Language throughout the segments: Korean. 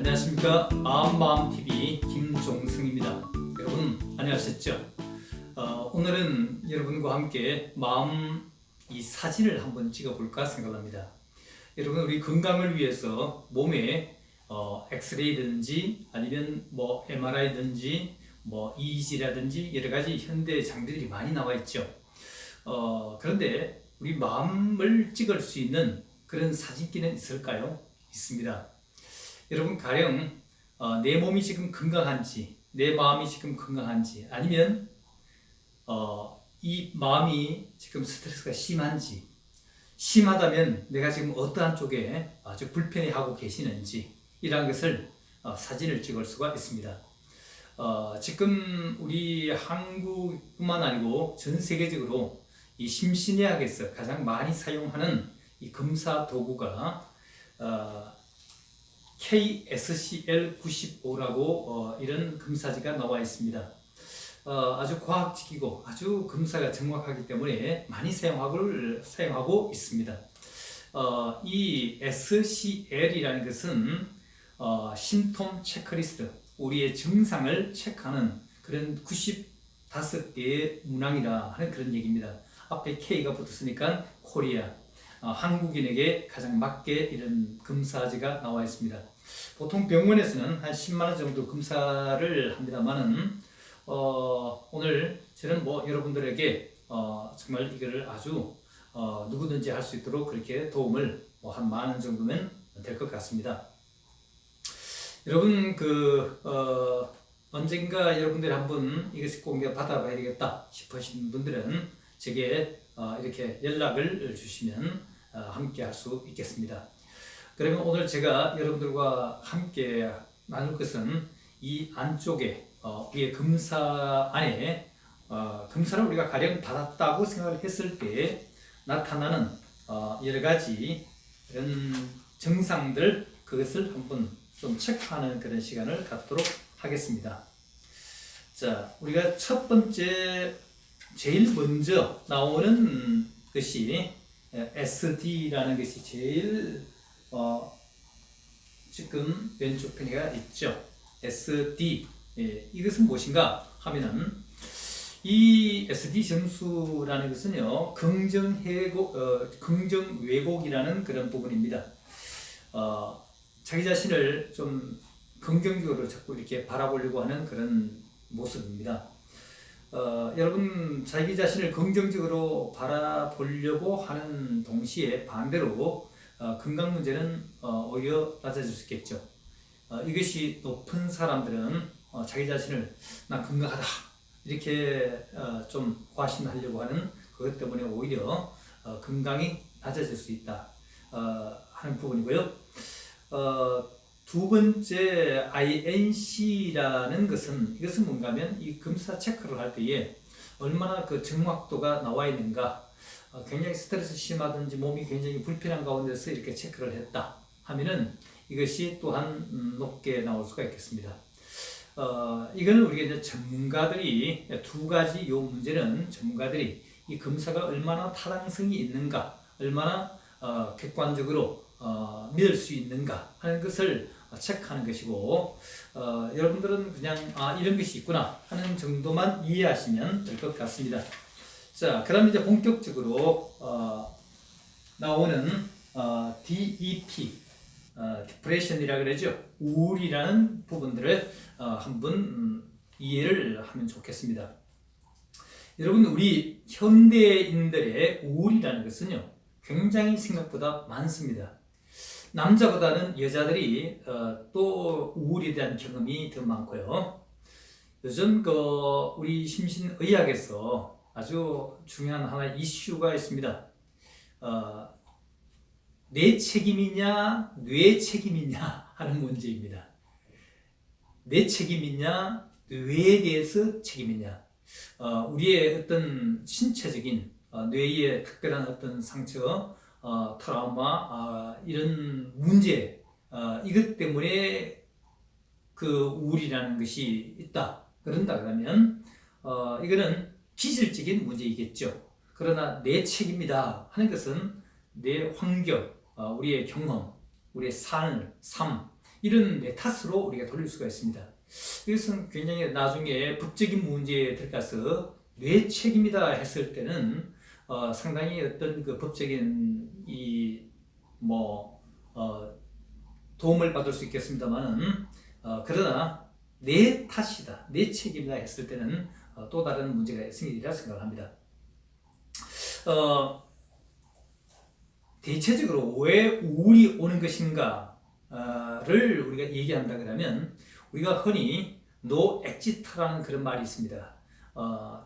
안녕하십니까. 마음TV 김종승입니다. 여러분 안녕하셨죠? 오늘은 여러분과 함께 마음 이 사진을 한번 찍어볼까 생각합니다. 여러분, 우리 건강을 위해서 몸에 엑스레이든지 아니면 뭐 MRI든지 뭐 EEG라든지 여러 가지 현대 장비들이 많이 나와 있죠. 그런데 우리 마음을 찍을 수 있는 그런 사진기는 있을까요? 있습니다. 여러분, 가령 내 몸이 지금 건강한지, 내 마음이 지금 건강한지, 아니면 이 마음이 지금 스트레스가 심한지, 심하다면 내가 지금 어떠한 쪽에 아주 불편해하고 계시는지, 이러한 것을 사진을 찍을 수가 있습니다. 지금 우리 한국뿐만 아니고 전 세계적으로 이 심신의학에서 가장 많이 사용하는 이 검사 도구가 KSCL95라고 이런 검사지가 나와 있습니다. 아주 과학적이고 아주 검사가 정확하기 때문에 많이 사용하고 있습니다. 이 SCL이라는 것은 심톰 체크리스트, 우리의 증상을 체크하는 그런 95개의 문항이라 하는 그런 얘기입니다. 앞에 K가 붙었으니까 코리아, 한국인에게 가장 맞게 이런 검사지가 나와 있습니다. 보통 병원에서는 한 10만 원 정도 검사를 합니다만은 오늘 저는 뭐 여러분들에게 정말 이거를 아주 누구든지 할 수 있도록 그렇게 도움을 한 10,000원 정도면 될 것 같습니다. 여러분, 언젠가 여러분들이 한번 이것을 꼭 내가 받아봐야 되겠다 싶으신 분들은 제게 이렇게 연락을 주시면 함께 할 수 있겠습니다. 그러면 오늘 제가 여러분들과 함께 나눌 것은 이 안쪽에 우리의 검사 안에 검사를 우리가 가령 받았다고 생각을 했을 때 나타나는 여러 가지 이런 증상들, 그것을 한번 좀 체크하는 그런 시간을 갖도록 하겠습니다. 자, 우리가 첫 번째 제일 먼저 나오는 것이 SD라는 것이 제일 지금 왼쪽 편에가 있죠. SD. 이것은 무엇인가 하면은 이 SD 점수라는 것은요, 긍정 왜곡이라는 그런 부분입니다. 자기 자신을 좀 긍정적으로 자꾸 이렇게 바라보려고 하는 그런 모습입니다. 여러분, 자기 자신을 긍정적으로 바라보려고 하는 동시에 반대로 건강 문제는 오히려 낮아질 수 있겠죠. 이것이 높은 사람들은 자기 자신을 난 건강하다 이렇게 좀 과신하려고 하는 그것 때문에 오히려 건강이 낮아질 수 있다 하는 부분이고요. 두 번째 INC라는 것은, 이것은 뭔가 하면 이 검사 체크를 할 때에 얼마나 그 정확도가 나와 있는가, 굉장히 스트레스 심하든지 몸이 굉장히 불편한 가운데서 이렇게 체크를 했다 하면은 이것이 또한 높게 나올 수가 있겠습니다. 이거는 우리가 이제 전문가들이 두 가지, 요 문제는 전문가들이 이 검사가 얼마나 타당성이 있는가, 얼마나 객관적으로 믿을 수 있는가 하는 것을 체크하는 것이고, 여러분들은 그냥 이런 것이 있구나 하는 정도만 이해하시면 될 것 같습니다. 자, 그 다음에 이제 본격적으로 나오는 DEP, 디프레션이라 그러죠. 우울이라는 부분들을 한번 이해를 하면 좋겠습니다. 여러분, 우리 현대인들의 우울이라는 것은요, 굉장히 생각보다 많습니다. 남자보다는 여자들이 또 우울에 대한 경험이 더 많고요. 요즘 우리 심신의학에서 아주 중요한 하나의 이슈가 있습니다. 내 책임이냐, 뇌 책임이냐 하는 문제입니다. 내 책임이냐, 뇌에 대해서 책임이냐. 우리의 어떤 신체적인 뇌의 특별한 어떤 상처, 트라우마, 이런 문제, 이것 때문에 그 우울이라는 것이 있다. 그런다 그러면 이거는 기질적인 문제이겠죠. 그러나 내 책임이다 하는 것은 내 환경, 우리의 경험, 우리의 삶, 이런 내 탓으로 우리가 돌릴 수가 있습니다. 이것은 굉장히 나중에 법적인 문제에 들어가서 내 책임이다 했을 때는 상당히 어떤 그 법적인 도움을 받을 수 있겠습니다만은 그러나 내 탓이다, 내 책임이다 했을 때는 또 다른 문제가 생기리라 생각합니다. 대체적으로 왜 우울이 오는 것인가를 우리가 얘기한다 그러면 우리가 흔히 no exit라는 그런 말이 있습니다.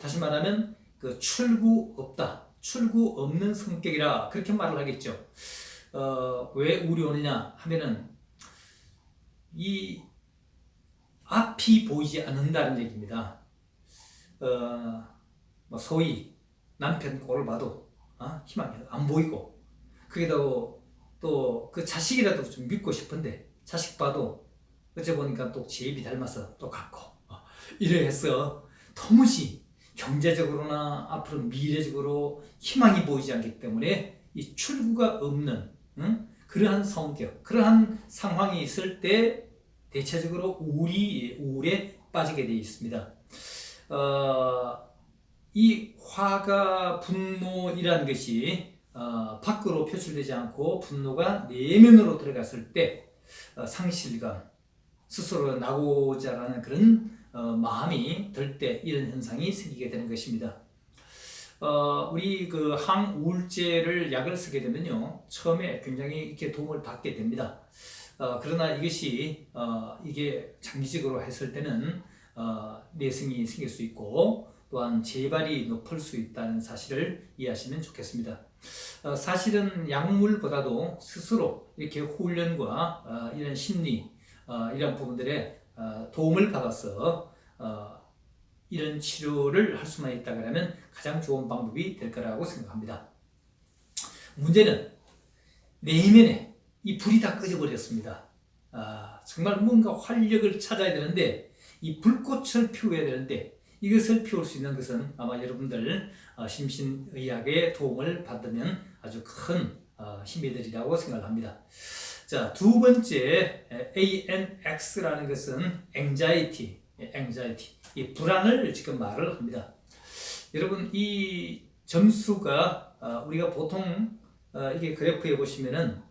다시 말하면 그 출구 없다, 출구 없는 성격이라 그렇게 말을 하겠죠. 왜 우울이 오느냐 하면은 이 앞이 보이지 않는다는 얘기입니다. 소위 남편 꼴을 봐도 희망이 안 보이고, 그게도 또 그 자식이라도 좀 믿고 싶은데 자식 봐도 어째 보니까 또 제 입이 닮아서 또 같고 이래서 도무지 경제적으로나 앞으로 미래적으로 희망이 보이지 않기 때문에 이 출구가 없는 그러한 성격, 그러한 상황이 있을 때 대체적으로 우울에 빠지게 되어 있습니다. 이 화가 분노이라는 것이 밖으로 표출되지 않고 분노가 내면으로 들어갔을 때 상실감, 스스로 나고자 하는 그런 마음이 들 때 이런 현상이 생기게 되는 것입니다. 우리 그 항우울제를 약을 쓰게 되면요, 처음에 굉장히 이렇게 도움을 받게 됩니다. 그러나 이것이 이게 장기적으로 했을 때는 내성이 생길 수 있고 또한 재발이 높을 수 있다는 사실을 이해하시면 좋겠습니다. 사실은 약물보다도 스스로 이렇게 훈련과 이런 심리, 이런 부분들에 도움을 받아서 이런 치료를 할 수만 있다 그러면 가장 좋은 방법이 될 거라고 생각합니다. 문제는 내면에 이 불이 다 꺼져버렸습니다. 정말 뭔가 활력을 찾아야 되는데 이 불꽃을 피워야 되는데 이것을 피울 수 있는 것은 아마 여러분들 심신의학의 도움을 받으면 아주 큰 힘이 되리라고 생각합니다. 자, 두 번째 ANX라는 것은 anxiety, 이 불안을 지금 말을 합니다. 여러분, 이 점수가 우리가 보통 이게 그래프에 보시면은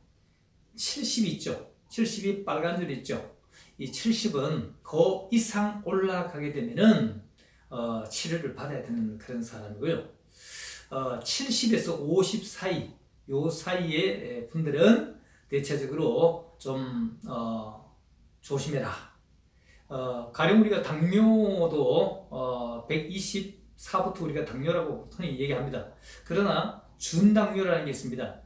70 있죠. 70이 빨간 줄 있죠. 이 70은 그 이상 올라가게 되면은 치료를 받아야 되는 그런 사람이고요. 70에서 50 사이, 요 사이의 분들은 대체적으로 좀 조심해라. 가령 우리가 당뇨도 124부터 우리가 당뇨라고 흔히 얘기합니다. 그러나 준당뇨라는 게 있습니다.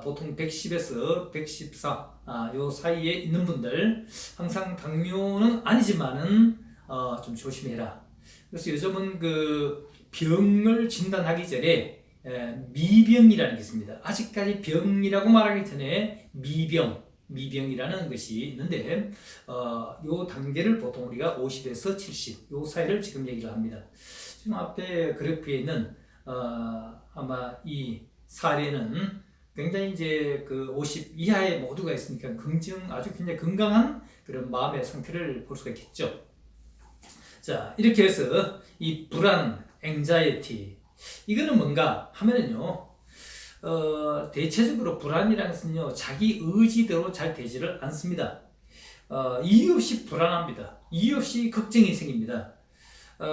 보통 110에서 114 요 사이에 있는 분들 항상 당뇨는 아니지만은 좀 조심해라. 그래서 요즘은 그 병을 진단하기 전에 미병이라는 게 있습니다. 아직까지 병이라고 말하기 전에 미병이라는 것이 있는데 요 단계를 보통 우리가 50에서 70 요 사이를 지금 얘기를 합니다. 지금 앞에 그래프에 있는 아마 이 사례는 굉장히 이제 그 50 이하의 모두가 있으니까 아주 굉장히 건강한 그런 마음의 상태를 볼 수가 있겠죠. 자, 이렇게 해서 이 불안, anxiety, 이거는 뭔가 하면은요, 대체적으로 불안이라는 것은요, 자기 의지대로 잘 되지를 않습니다. 이유 없이 불안합니다. 이유 없이 걱정이 생깁니다.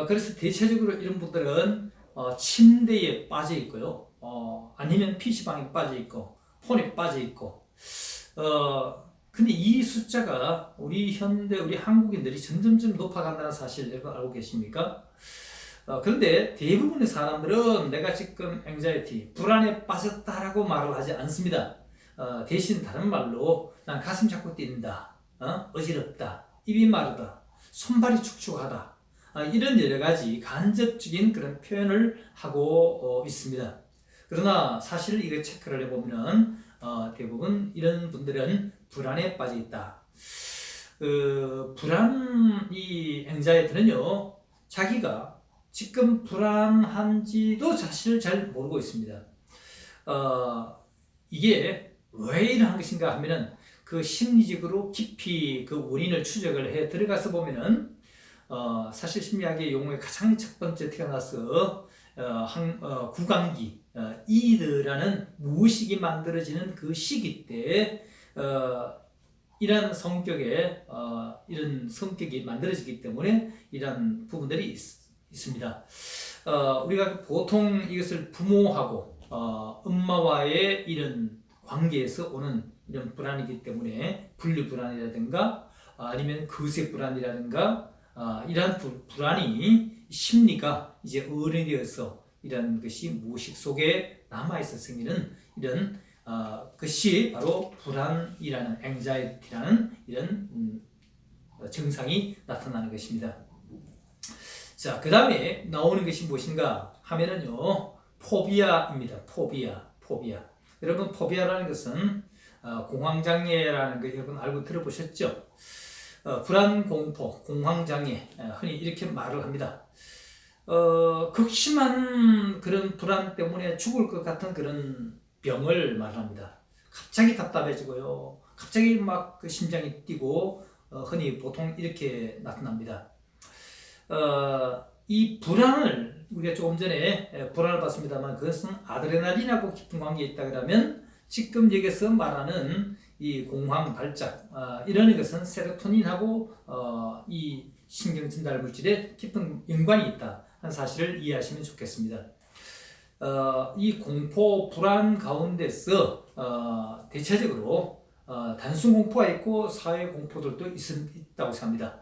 그래서 대체적으로 이런 분들은 침대에 빠져 있고요, 아니면 PC방에 빠져 있고, 폰에 빠져 있고, 근데 이 숫자가 우리 한국인들이 점점점 높아간다는 사실 여러분 알고 계십니까? 그런데 대부분의 사람들은 내가 지금 anxiety, 불안에 빠졌다라고 말을 하지 않습니다. 대신 다른 말로 난 가슴 자꾸 뛴다, 어지럽다, 입이 마르다, 손발이 축축하다, 이런 여러 가지 간접적인 그런 표현을 하고 있습니다. 그러나 사실 이거 체크를 해보면 대부분 이런 분들은 불안에 빠져 있다. 이 anxiety는요, 자기가 지금 불안한지도 사실 잘 모르고 있습니다. 이게 왜 이러한 것인가 하면은 그 심리적으로 깊이 그 원인을 추적을 해 들어가서 보면은 사실 심리학의 용어의 가장 첫 번째 태어나서 구강기 이드라는 무의식이 만들어지는 그 시기 때 이런 성격이 만들어지기 때문에 이런 부분들이 있습니다. 우리가 보통 이것을 부모하고 엄마와의 이런 관계에서 오는 이런 불안이기 때문에 분류 불안이라든가 아니면 거세 불안이라든가 이러한 불안이 심리가 이제 어른이 되어서 이런 것이 무의식 속에 남아있어 생기는 이런 것이 바로 불안이라는 anxiety라는 이런 증상이 나타나는 것입니다. 자, 그 다음에 나오는 것이 무엇인가 하면은요, 포비아입니다. 포비아. 여러분, 포비아라는 것은 공황장애라는 거 여러분 알고 들어보셨죠? 불안, 공포, 공황장애, 흔히 이렇게 말을 합니다. 극심한 그런 불안 때문에 죽을 것 같은 그런 병을 말합니다. 갑자기 답답해지고요. 갑자기 막 그 심장이 뛰고 흔히 보통 이렇게 나타납니다. 이 불안을 우리가 조금 전에 불안을 봤습니다만 그것은 아드레날린하고 깊은 관계에 있다 그러면 지금 여기서 말하는 이 공황 발작 이런 것은 세로토닌하고 이 신경 전달 물질에 깊은 연관이 있다 하는 사실을 이해하시면 좋겠습니다. 이 공포 불안 가운데서 대체적으로 단순 공포가 있고 사회 공포들도 있다고 생각합니다.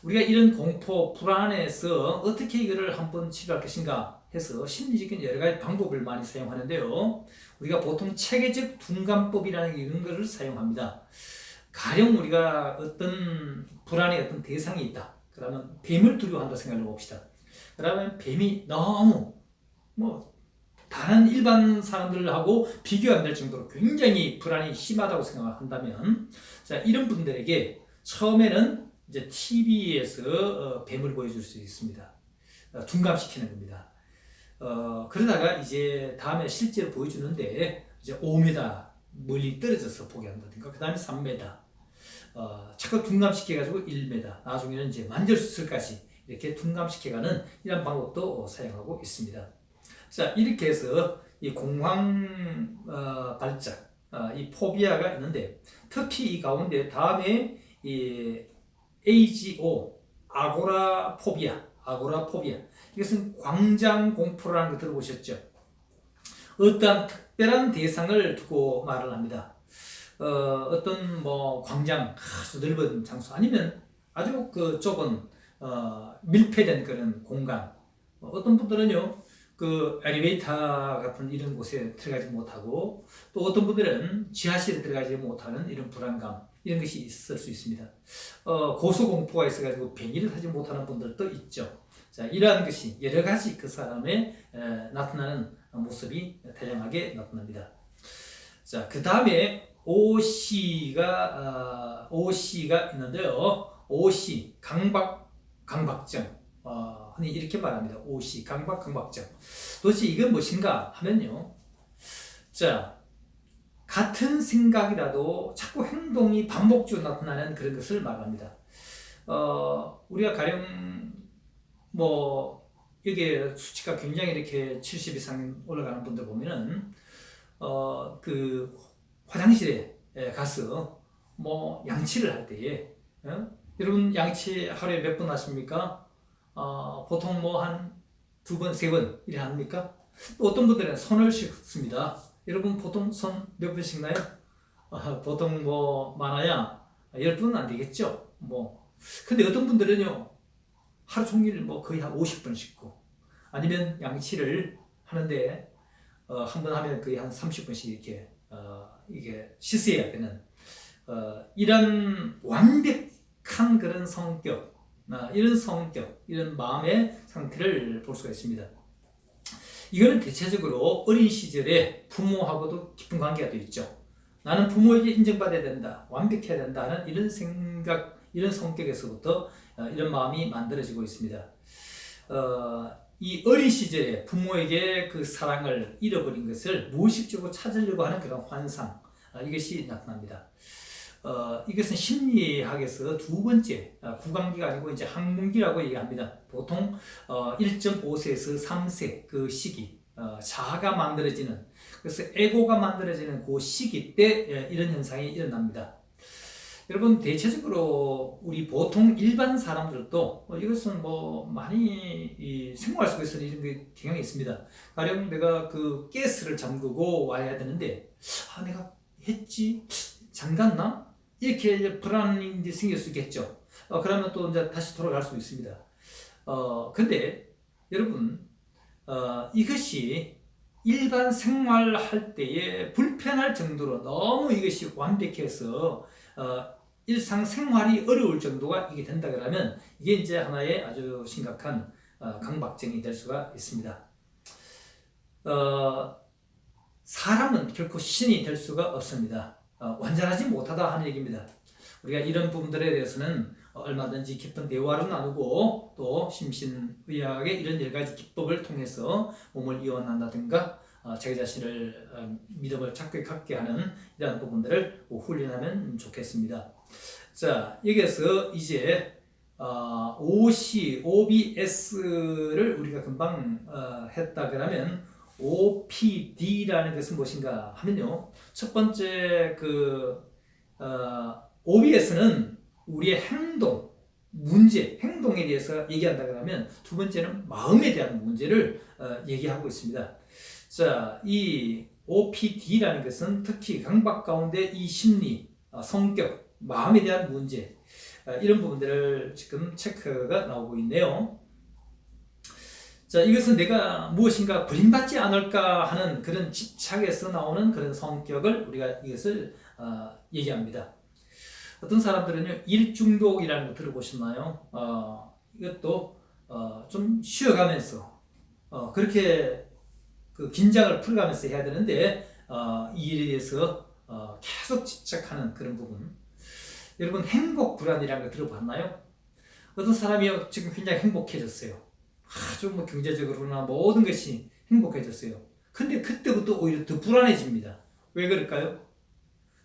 우리가 이런 공포 불안에서 어떻게 이거를 한번 치료할 것인가 해서 심리적인 여러 가지 방법을 많이 사용하는데요. 우리가 보통 체계적 둔감법이라는 이런 것을 사용합니다. 가령 우리가 어떤 불안의 어떤 대상이 있다. 그러면 뱀을 두려워한다 생각해 봅시다. 그러면 뱀이 너무 다른 일반 사람들하고 비교 안 될 정도로 굉장히 불안이 심하다고 생각한다면, 자, 이런 분들에게 처음에는 이제 TV에서 뱀을 보여줄 수 있습니다. 둔감시키는 겁니다. 그러다가 이제 다음에 실제로 보여주는데 이제 5m 멀리 떨어져서 보게 한다든가, 그 다음에 3m, 자꾸 둔감시켜가지고 1m, 나중에는 이제 만절수술까지 이렇게 둔감시켜가는 이런 방법도 사용하고 있습니다. 자, 이렇게 해서 이 공황 발작, 이 포비아가 있는데 특히 이 가운데 다음에 이 AGO, 아고라포비아. 이것은 광장공포라는 거 들어보셨죠? 어떠한 특별한 대상을 두고 말을 합니다. 어떤 광장, 아주 넓은 장소, 아니면 아주 그 좁은 밀폐된 그런 공간. 어떤 분들은요, 그 엘리베이터 같은 이런 곳에 들어가지 못하고, 또 어떤 분들은 지하실에 들어가지 못하는 이런 불안감, 이런 것이 있을 수 있습니다. 고소공포가 있어가지고 변이를 하지 못하는 분들도 있죠. 자, 이러한 것이 여러 가지 그 사람의 나타나는 모습이 다양하게 나타납니다. 자, 그 다음에 OC가 있는데요. OC, 강박증. 흔히 이렇게 말합니다. OC, 강박증. 도대체 이건 무엇인가 하면요. 자, 같은 생각이라도 자꾸 행동이 반복적으로 나타나는 그런 것을 말합니다. 우리가 가령 여기에 수치가 굉장히 이렇게 70 이상 올라가는 분들 보면은 그 화장실에 가서 양치를 할 때에 여러분 양치 하루에 몇 번 하십니까? 보통 한 2번, 3번 이래 합니까? 또 어떤 분들은 손을 씻습니다. 여러분 보통 손 몇 번 씻나요? 보통 많아야 10번은 안 되겠죠? 근데 어떤 분들은요, 하루 종일 거의 한 50번 씻고, 아니면 양치를 하는데 한 번 하면 거의 한 30번씩 이렇게 이게 씻어야 되는 이런 완벽한 그런 성격, 이런 마음의 상태를 볼 수가 있습니다. 이거는 대체적으로 어린 시절에 부모하고도 깊은 관계가 되어 있죠. 나는 부모에게 인정받아야 된다, 완벽해야 된다는 이런 생각, 이런 성격에서부터 이런 마음이 만들어지고 있습니다. 이 어린 시절에 부모에게 그 사랑을 잃어버린 것을 무의식적으로 찾으려고 하는 그런 환상, 이것이 나타납니다. 이것은 심리학에서 두 번째 구강기가 아니고 이제 항문기라고 얘기합니다. 보통 1.5세에서 3세 그 시기 자아가 만들어지는, 그래서 에고가 만들어지는 그 시기 때 이런 현상이 일어납니다. 여러분, 대체적으로 우리 보통 일반 사람들도 이것은 뭐 많이 생활 속에서는 이런 게 경향이 있습니다. 가령 내가 그 가스를 잠그고 와야 되는데 내가 했지? 잠갔나? 이렇게 이제 불안이 생길 수 있겠죠. 그러면 또 이제 다시 돌아갈 수 있습니다. 근데 여러분, 이것이 일반 생활할 때에 불편할 정도로 너무 이것이 완벽해서 일상생활이 어려울 정도가 이게 된다 그러면 이게 이제 하나의 아주 심각한 강박증이 될 수가 있습니다. 사람은 결코 신이 될 수가 없습니다. 완전하지 못하다 하는 얘기입니다. 우리가 이런 부분들에 대해서는 얼마든지 깊은 대화를 나누고 또 심신의학의 이런 여러 가지 기법을 통해서 몸을 이완한다든가 자기 자신을 믿음을 찾게 갖게 하는 이러한 부분들을 훈련하면 좋겠습니다. 자, 여기에서 이제 OBS를 우리가 금방 했다 그러면 OPD라는 것은 무엇인가 하면요, 첫 번째 OBS는 우리의 행동, 문제, 행동에 대해서 얘기한다 그러면 두 번째는 마음에 대한 문제를 얘기하고 있습니다. 자, 이 OPD라는 것은 특히 강박 가운데 이 심리, 성격, 마음에 대한 문제, 이런 부분들을 지금 체크가 나오고 있네요. 자, 이것은 내가 무엇인가 버림받지 않을까 하는 그런 집착에서 나오는 그런 성격을 우리가 이것을 얘기합니다. 어떤 사람들은요, 일중독이라는 거 들어보셨나요? 이것도 좀 쉬어가면서 그렇게 그 긴장을 풀어가면서 해야 되는데 이 일에 대해서 계속 집착하는 그런 부분. 여러분, 행복 불안이라는 거 들어봤나요? 어떤 사람이 지금 굉장히 행복해졌어요. 아주 뭐 경제적으로나 모든 것이 행복해졌어요. 근데 그때부터 오히려 더 불안해집니다. 왜 그럴까요?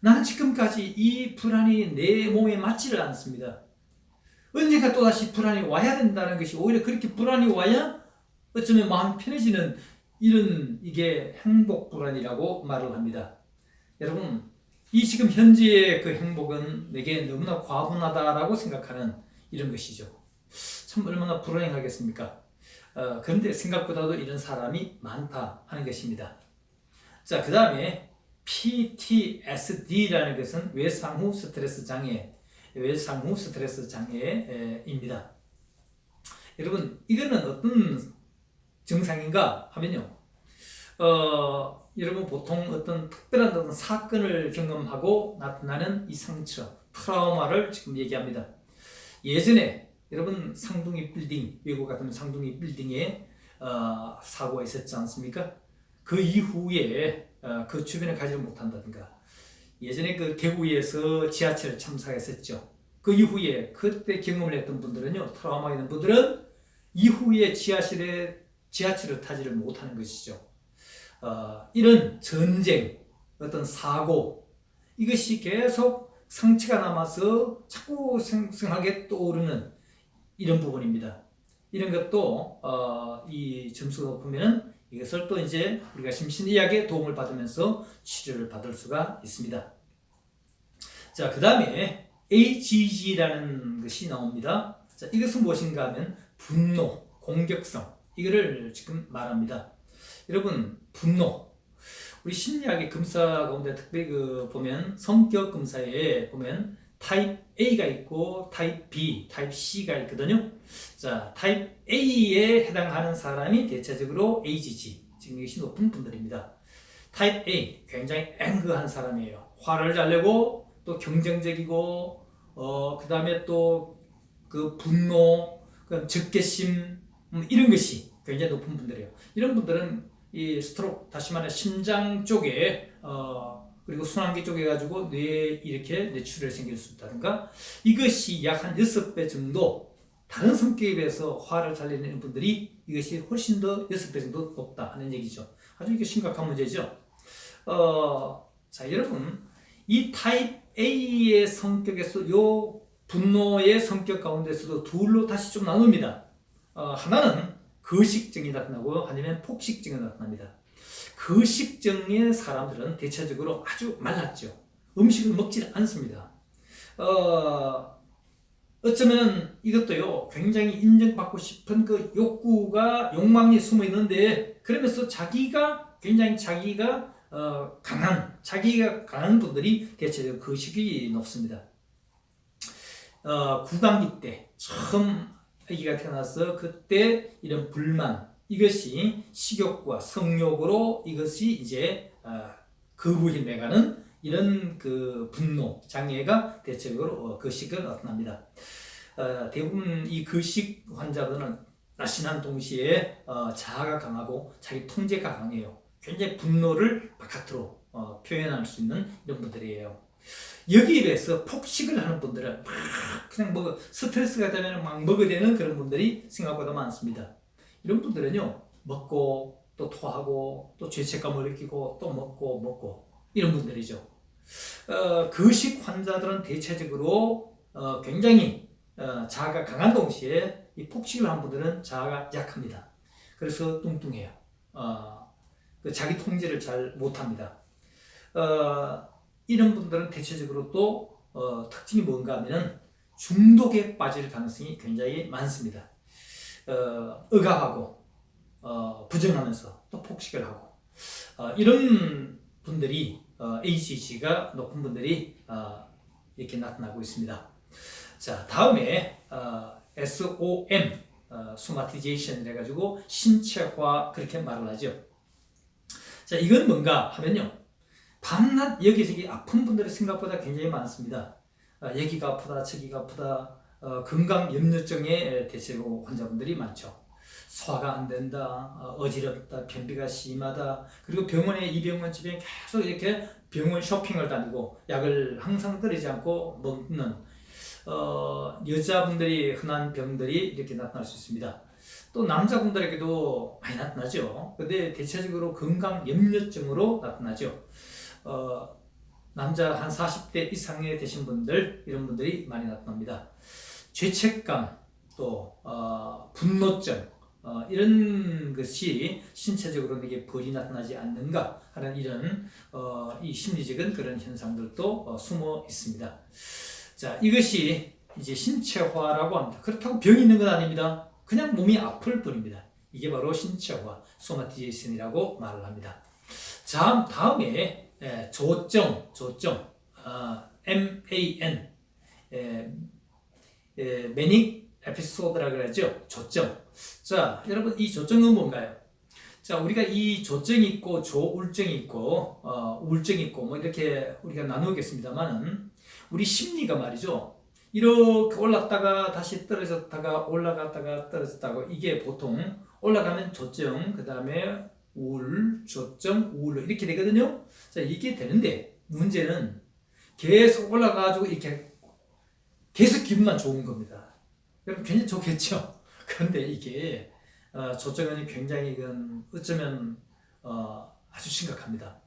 나는 지금까지 이 불안이 내 몸에 맞지를 않습니다. 언젠가 또다시 불안이 와야 된다는 것이, 오히려 그렇게 불안이 와야 어쩌면 마음 편해지는 이게 행복 불안이라고 말을 합니다. 여러분, 이 지금 현재의 그 행복은 내게 너무나 과분하다라고 생각하는 이런 것이죠. 참 얼마나 불행하겠습니까? 그런데 생각보다도 이런 사람이 많다 하는 것입니다. 자, 그 다음에 PTSD라는 것은 외상후 스트레스 장애입니다. 여러분, 이거는 어떤 증상인가 하면요, 여러분 보통 어떤 특별한 어떤 사건을 경험하고 나타나는 이 상처, 트라우마를 지금 얘기합니다. 예전에 여러분 상둥이 빌딩, 외국 같은 상둥이 빌딩에 사고가 있었지 않습니까? 그 이후에 그 주변에 가지를 못한다든가, 예전에 그 대구에서 지하철 참사했었죠. 그 이후에 그때 경험을 했던 분들은요, 트라우마 있는 분들은 이후에 지하철을 타지를 못하는 것이죠. 이런 전쟁, 어떤 사고, 이것이 계속 상처가 남아서 자꾸 생생하게 떠오르는 이런 부분입니다. 이런 것도 이 점수가 높으면 이것을 또 이제 우리가 심신의학의 도움을 받으면서 치료를 받을 수가 있습니다. 자, 그 다음에 AGG라는 것이 나옵니다. 자, 이것은 무엇인가 하면 분노, 공격성, 이거를 지금 말합니다. 여러분, 분노, 우리 심리학의 검사 가운데 특별히 보면 성격 검사에 보면 타입 A가 있고 타입 B, 타입 C가 있거든요. 자, 타입 A에 해당하는 사람이 대체적으로 AGG, 증력이 높은 분들입니다. 타입 A, 굉장히 앵그한 사람이에요. 화를 잘 내고 또 경쟁적이고 그 다음에 또 그 분노, 적개심, 이런 것이 굉장히 높은 분들이에요. 이런 분들은 이 스트로크, 다시 말해 심장 쪽에 그리고 순환기 쪽에 가지고 뇌에 이렇게 뇌출혈이 생길 수 있다든가, 이것이 약 한 6배 정도 다른 성격에 비해서 화를 잘 내는 분들이 이것이 훨씬 더 6배 정도 높다 하는 얘기죠. 아주 이게 심각한 문제죠. 자, 여러분, 이 타입 A의 성격에서 요 분노의 성격 가운데서도 둘로 다시 좀 나눕니다. 하나는 거식증이 나타나고 아니면 폭식증이 나타납니다. 거식증의 사람들은 대체적으로 아주 말랐죠. 음식을 먹지 않습니다. 어쩌면 이것도요, 굉장히 인정받고 싶은 그 욕망이 숨어 있는데, 그러면서 굉장히 자기가 강한 분들이 대체적으로 거식이 높습니다. 구강기 때 처음 아기가 태어나서 그때 이런 불만, 이것이 식욕과 성욕으로 이것이 이제 거부해 나가는 이런 그 분노 장애가 대체적으로 거식을 나타납니다. 대부분 이 거식 환자들은 날씬한 동시에 자아가 강하고 자기 통제가 강해요. 굉장히 분노를 바깥으로 표현할 수 있는 이런 분들이에요. 여기에 비해서 폭식을 하는 분들은 막 그냥 스트레스가 되면 막 먹어야 되는 그런 분들이 생각보다 많습니다. 이런 분들은요, 먹고 또 토하고 또 죄책감을 느끼고 또 먹고 이런 분들이죠. 거식 환자들은 대체적으로 굉장히 자아가 강한 동시에 이 폭식을 한 분들은 자아가 약합니다. 그래서 뚱뚱해요. 자기 통제를 잘 못합니다. 이런 분들은 대체적으로 또 특징이 뭔가 하면 중독에 빠질 가능성이 굉장히 많습니다. 억압하고 부정하면서 또 폭식을 하고 이런 분들이 ACG가 높은 분들이 이렇게 나타나고 있습니다. 자, 다음에 SOM 소마티제이션 해가지고 신체화 그렇게 말을 하죠. 자, 이건 뭔가 하면요, 밤낮 여기저기 아픈 분들이 생각보다 굉장히 많습니다. 여기가 아프다, 저기가 아프다, 건강염려증의 대체로 환자분들이 많죠. 소화가 안 된다, 어지럽다, 변비가 심하다, 그리고 병원에 이 병원 저 병원 계속 이렇게 병원 쇼핑을 다니고 약을 항상 떨어지지 않고 먹는 여자분들이 흔한 병들이 이렇게 나타날 수 있습니다. 또 남자분들에게도 많이 나타나죠. 근데 대체적으로 건강염려증으로 나타나죠. 남자 한 40대 이상에 되신 분들, 이런 분들이 많이 나타납니다. 죄책감, 또 분노증, 이런 것이 신체적으로 내게 벌이 나타나지 않는가 하는 이런 이 심리적인 그런 현상들도 숨어 있습니다. 자, 이것이 이제 신체화라고 합니다. 그렇다고 병이 있는 건 아닙니다. 그냥 몸이 아플 뿐입니다. 이게 바로 신체화, 소마티제이션이라고 말을 합니다. 자, 다음에 조증, MAN, 매닉 에피소드라고 그러죠. 조증. 자, 여러분, 이 조증은 뭔가요? 자, 우리가 이 조증이 있고 조울증이 있고 우울증이 있고 뭐 이렇게 우리가 나누겠습니다만은, 우리 심리가 말이죠, 이렇게 올랐다가 다시 떨어졌다가 올라갔다가 떨어졌다가, 이게 보통 올라가면 조증, 그 다음에 우울, 조증, 우울 이렇게 되거든요. 자, 이게 되는데 문제는 계속 올라가가지고 이렇게 계속 기분만 좋은 겁니다. 여러분, 굉장히 좋겠죠? 그런데 이게 조증은 굉장히 어쩌면 아주 심각합니다.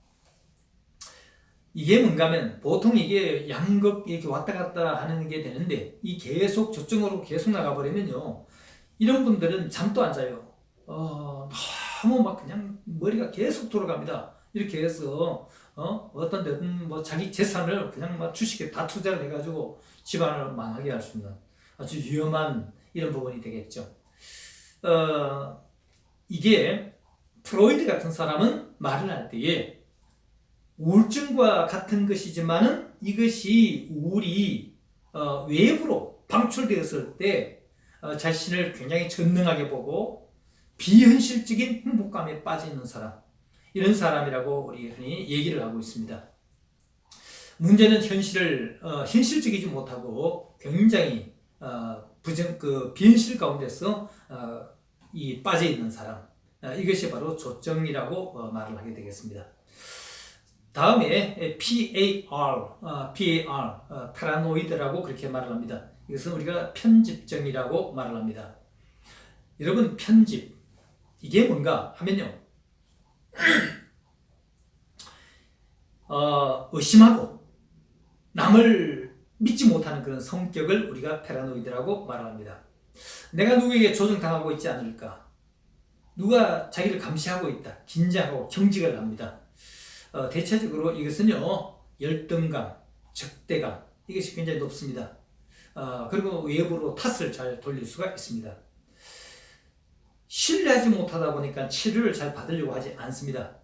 이게 뭔가 하면 보통 이게 양극 이렇게 왔다 갔다 하는 게 되는데, 이 계속 조증으로 계속 나가버리면요, 이런 분들은 잠도 안 자요. 너무 막 그냥 머리가 계속 돌아갑니다. 이렇게 해서 어떤 데든 뭐 자기 재산을 그냥 막 주식에 다 투자를 해가지고 집안을 망하게 할 수 있는 아주 위험한 이런 부분이 되겠죠. 이게 프로이드 같은 사람은 말을 할 때에 우울증과 같은 것이지만은, 이것이 우울이 외부로 방출되었을 때 자신을 굉장히 전능하게 보고 비현실적인 행복감에 빠져 있는 사람, 이런 사람이라고 우리 흔히 얘기를 하고 있습니다. 문제는 현실적이지 못하고 굉장히 비현실 가운데서 빠져 있는 사람, 이것이 바로 조증이라고 말을 하게 되겠습니다. 다음에 PAR, 파라노이드라고 그렇게 말을 합니다. 이것은 우리가 편집증이라고 말을 합니다. 여러분, 편집, 이게 뭔가 하면요, 의심하고 남을 믿지 못하는 그런 성격을 우리가 패러노이드라고 말합니다. 내가 누구에게 조종당하고 있지 않을까? 누가 자기를 감시하고 있다. 긴장하고 경직을 합니다. 대체적으로 이것은요, 열등감, 적대감, 이것이 굉장히 높습니다. 그리고 외부로 탓을 잘 돌릴 수가 있습니다. 신뢰하지 못하다 보니까 치료를 잘 받으려고 하지 않습니다.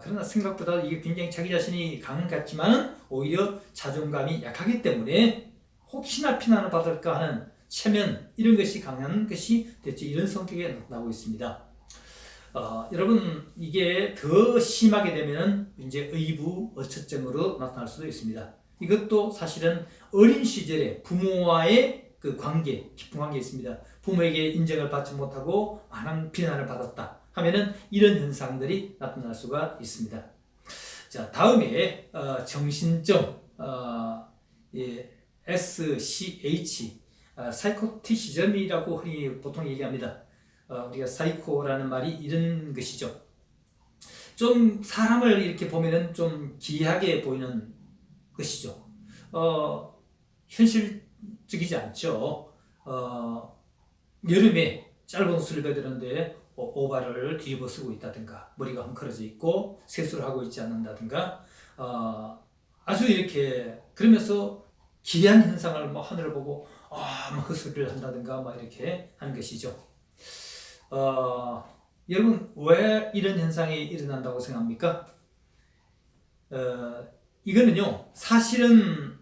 그러나 생각보다 이게 굉장히 자기 자신이 강한 것 같지만 오히려 자존감이 약하기 때문에 혹시나 피난을 받을까 하는 체면, 이런 것이 강한 것이 대체 이런 성격에 나타나고 있습니다. 여러분, 이게 더 심하게 되면 이제 의부 어처증으로 나타날 수도 있습니다. 이것도 사실은 어린 시절에 부모와의 그 관계, 깊은 관계 있습니다. 부모에게 인정을 받지 못하고 많은 비난을 받았다 하면은 이런 현상들이 나타날 수가 있습니다. 자, 다음에 정신증, SCH, 사이코티시즘이라고 흔히 보통 얘기합니다. 우리가 사이코라는 말이 이런 것이죠. 좀 사람을 이렇게 보면은 좀 기이하게 보이는 것이죠. 현실적이지 않죠. 여름에 짧은 옷을 입어야 되는데 오바를 뒤집어 쓰고 있다든가, 머리가 헝클어져 있고 세수를 하고 있지 않는다든가, 아주 이렇게 그러면서 기이한 현상을 뭐 하늘을 보고 막 헛소리를 한다든가 막 이렇게 하는 것이죠. 여러분, 왜 이런 현상이 일어난다고 생각합니까? 이거는요, 사실은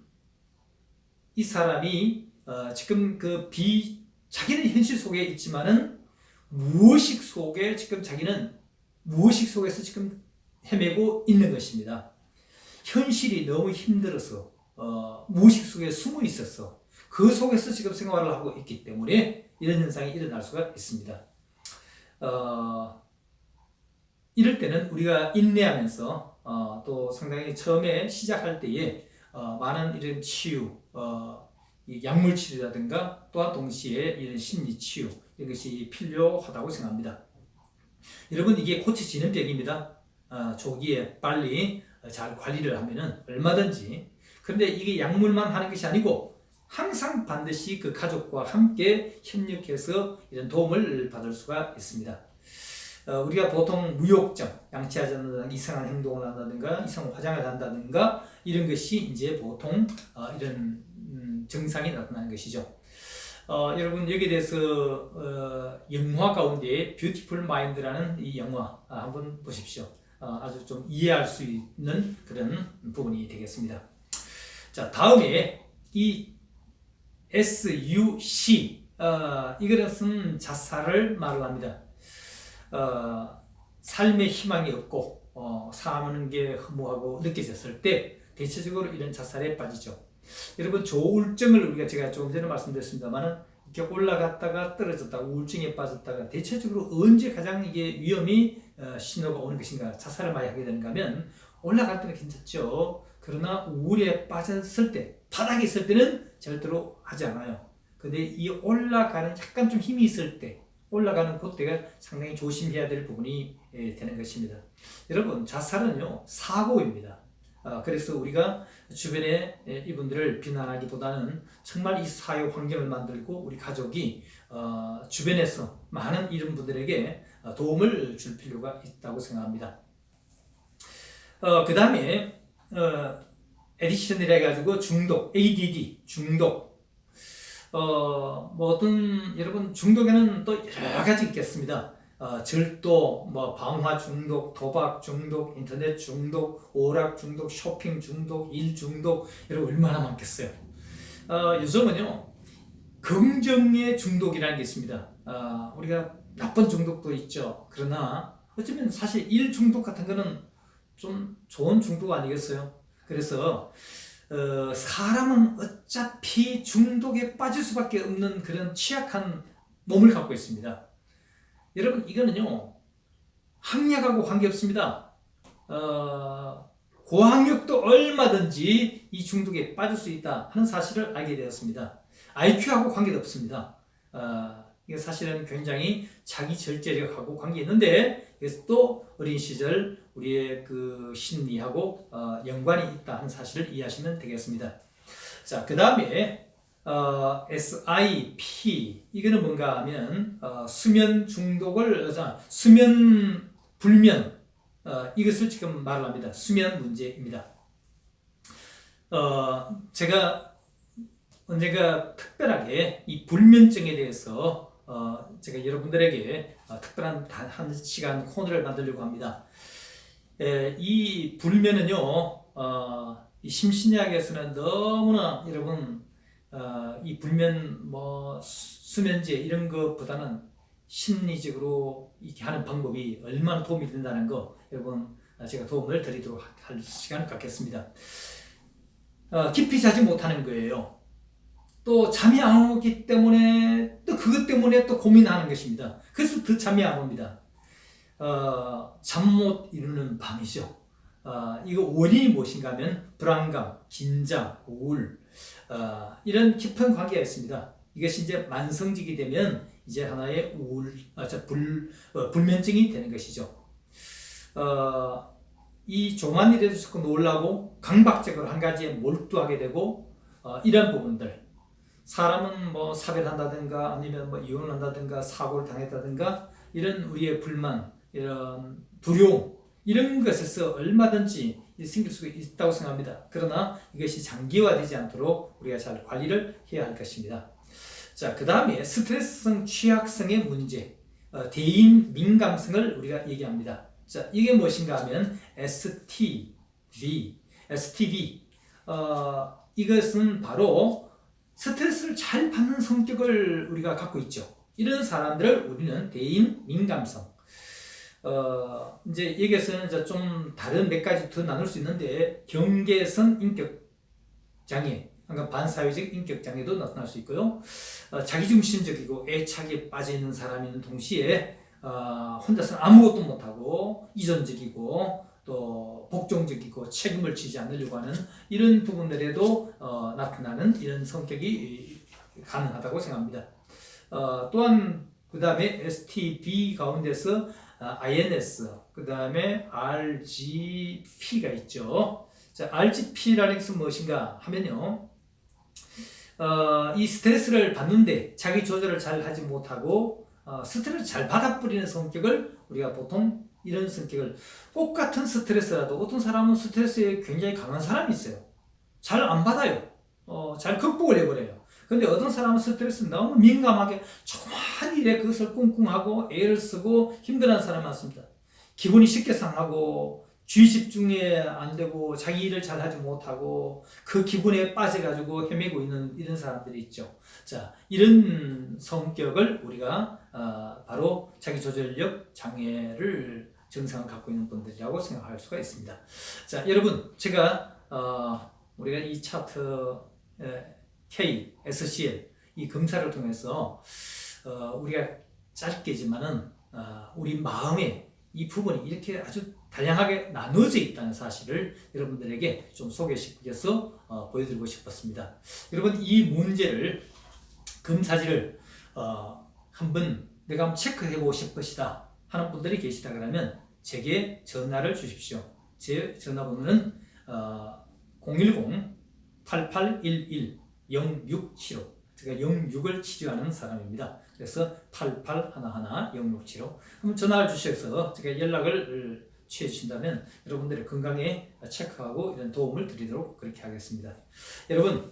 이 사람이 지금 자기는 현실 속에 있지만은 무의식 속에 지금 자기는 무의식 속에서 지금 헤매고 있는 것입니다. 현실이 너무 힘들어서 무의식 속에 숨어 있어서 그 속에서 지금 생활을 하고 있기 때문에 이런 현상이 일어날 수가 있습니다. 이럴 때는 우리가 인내하면서 또 상당히 처음에 시작할 때에 많은 이런 치유, 약물 치료라든가 또한 동시에 이런 심리 치유, 이것이 필요하다고 생각합니다. 여러분, 이게 고쳐지는 병입니다. 조기에 빨리 잘 관리를 하면은 얼마든지. 그런데 이게 약물만 하는 것이 아니고 항상 반드시 그 가족과 함께 협력해서 이런 도움을 받을 수가 있습니다. 우리가 보통 무욕정, 양치하지 않는다든가 이상한 행동을 한다든가 이상한 화장을 한다든가 이런 것이 이제 보통 이런 증상이 나타나는 것이죠. 여러분, 여기에 대해서 영화 가운데 뷰티풀 마인드라는 이 영화 한번 보십시오. 아주 좀 이해할 수 있는 그런 부분이 되겠습니다. 자, 다음에 이 SUC, 이것은 자살을 말을 합니다. 삶의 희망이 없고 사는 게 허무하고 느껴졌을 때 대체적으로 이런 자살에 빠지죠. 여러분, 조울증을 제가 조금 전에 말씀드렸습니다만은 이렇게 올라갔다가 떨어졌다가 우울증에 빠졌다가 대체적으로 언제 가장 이게 위험이 신호가 오는 것인가, 자살을 많이 하게 되는가 하면 올라갈 때는 괜찮죠. 그러나 우울에 빠졌을 때, 바닥에 있을 때는 절대로 하지 않아요. 근데 이 올라가는 약간 좀 힘이 있을 때, 올라가는 그때가 상당히 조심해야 될 부분이 되는 것입니다. 여러분, 자살은요, 사고입니다. 그래서 우리가 주변에 이분들을 비난하기보다는 정말 이 사회 환경을 만들고 우리 가족이 주변에서 많은 이런 분들에게 도움을 줄 필요가 있다고 생각합니다. 그 다음에 에디션이라 해가지고 중독, ADD, 중독. 여러분, 중독에는 또 여러 가지 있겠습니다. 절도, 방화 중독, 도박 중독, 인터넷 중독, 오락 중독, 쇼핑 중독, 일 중독, 여러분 얼마나 많겠어요. 요즘은요, 긍정의 중독이라는 게 있습니다. 우리가 나쁜 중독도 있죠. 그러나 어쩌면 사실 일 중독 같은 거는 좀 좋은 중독 아니겠어요? 그래서 사람은 어차피 중독에 빠질 수밖에 없는 그런 취약한 몸을 갖고 있습니다. 여러분, 이거는요, 학력하고 관계없습니다. 고학력도 얼마든지 이 중독에 빠질 수 있다 하는 사실을 알게 되었습니다. IQ하고 관계도 없습니다. 이게 사실은 굉장히 자기 절제력하고 관계 있는데, 그래서 또 어린 시절 우리의 그 심리하고 연관이 있다 하는 사실을 이해하시면 되겠습니다. 자, 그 다음에 SIP 이거는 뭔가 하면 수면 중독을 수면 불면 이것을 지금 말을 합니다. 수면 문제입니다. 제가 언젠가 특별하게 이 불면증에 대해서 제가 여러분들에게 특별한 한 시간 코너를 만들려고 합니다. 이 불면은요, 이 심신의학에서는 너무나 여러분 이 불면 수면제 이런 것보다는 심리적으로 이렇게 하는 방법이 얼마나 도움이 된다는 거 여러분 제가 도움을 드리도록 할 시간을 갖겠습니다. 깊이 자지 못하는 거예요. 또 잠이 안 오기 때문에 또 그것 때문에 또 고민하는 것입니다. 그래서 더 잠이 안 옵니다. 잠 못 이루는 밤이죠. 이거 원인이 무엇인가 하면 불안감, 긴장, 우울 이런 깊은 관계가 있습니다. 이것이 이제 만성직이 되면 이제 하나의 불면증이 되는 것이죠. 이 조만 일에도 자꾸 놀라고 강박적으로 한 가지에 몰두하게 되고 이런 부분들 사람은 사별한다든가 아니면 이혼을 한다든가 사고를 당했다든가 이런 우리의 불만 이런 두려움 이런 것에서 얼마든지 생길 수 있다고 생각합니다. 그러나 이것이 장기화되지 않도록 우리가 잘 관리를 해야 할 것입니다. 자, 그 다음에 스트레스성 취약성의 문제, 대인 민감성을 우리가 얘기합니다. 자, 이게 무엇인가 하면 STB. 이것은 바로 스트레스를 잘 받는 성격을 우리가 갖고 있죠. 이런 사람들을 우리는 대인 민감성. 이제 여기에서는 좀 다른 몇 가지 더 나눌 수 있는데 경계선 인격 장애, 그러니까 반사회적 인격 장애도 나타날 수 있고요. 자기중심적이고 애착에 빠져 있는 사람인 동시에 혼자서는 아무것도 못하고 이전적이고 또 복종적이고 책임을 지지 않으려고 하는 이런 부분들에도 나타나는 이런 성격이 가능하다고 생각합니다. 또한 그 다음에 STB 가운데서 INS, 그 다음에 RGP가 있죠. 자, RGP라는 것은 무엇인가 하면요, 이 스트레스를 받는데 자기 조절을 잘 하지 못하고 스트레스를 잘 받아버리는 성격을 우리가 보통 이런 성격을 똑같은 스트레스라도 어떤 사람은 스트레스에 굉장히 강한 사람이 있어요. 잘 안 받아요. 잘 극복을 해버려요. 근데 어떤 사람은 스트레스 너무 민감하게 조그만 일에 그것을 꿍꿍하고 애를 쓰고 힘들어하는 사람이 많습니다. 기분이 쉽게 상하고 주의 집중이 안 되고 자기 일을 잘 하지 못하고 그 기분에 빠져가지고 헤매고 있는 이런 사람들이 있죠. 자, 이런 성격을 우리가 바로 자기 조절력 장애를 증상을 갖고 있는 분들이라고 생각할 수가 있습니다. 자, 여러분 제가 우리가 이 차트 K, SCL 이 검사를 통해서 우리가 짧게지만은 우리 마음에 이 부분이 이렇게 아주 다양하게 나눠져 있다는 사실을 여러분들에게 좀 소개시켜서 보여드리고 싶었습니다. 여러분 이 문제를 검사지를 한번 내가 한번 체크해보고 싶으시다 하는 분들이 계시다 그러면 제게 전화를 주십시오. 제 전화번호는 010-8811-0675 제가 06을 치료하는 사람입니다. 그래서 8811-0675 한번 전화를 주셔서 제가 연락을 취해 주신다면 여러분들의 건강에 체크하고 이런 도움을 드리도록 그렇게 하겠습니다. 여러분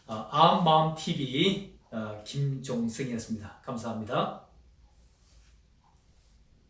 암마음TV 김종승이었습니다. 감사합니다.